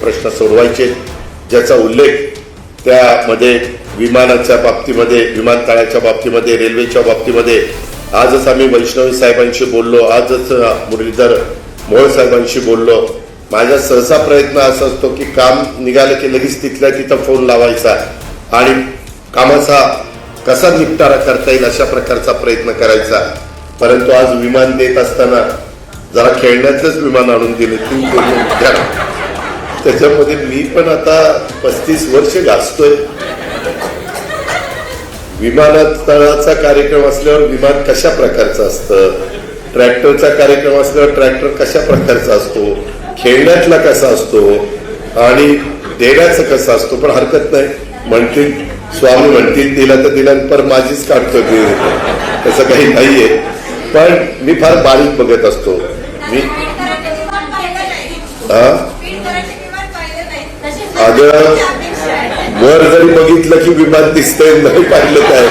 प्रश्न सोडवायचे, ज्याचा उल्लेख त्यामध्ये विमानाच्या बाबतीमध्ये, विमानतळाच्या बाबतीमध्ये, रेल्वेच्या बाबतीमध्ये आजच आम्ही वैष्णवी साहेबांशी बोललो, आजच मुरलीधर मोहोळ साहेबांशी बोललो. माझा सहसा प्रयत्न असा असतो की काम निघालं की लगेच तिथल्या तिथं फोन लावायचा आणि कामाचा कसा निपटारा करता येईल अशा प्रकारचा प्रयत्न करायचा. परंतु आज विमान देत असताना जरा खेळण्याचंच विमान आणून दिले, त्याच्यामध्ये मी पण आता 35 वर्ष गाजतोय. विमानतळाचा कार्यक्रम असल्यावर विमान कशा प्रकारचं असतं, ट्रॅक्टरचा कार्यक्रम असल्यावर ट्रॅक्टर कशा प्रकारचा असतो, खेळण्यातला कसा असतो आणि देण्याचं कसं असतो. पण हरकत नाही, म्हणतील स्वामी म्हणतील दिला तर दिला, पर माझीच काढतो मी, तसं काही नाहीये. पण मी फार बारीक बघत असतो. मी अगं वर जरी बघितलं की विमान दिसतंय, नाही पाहिलं काय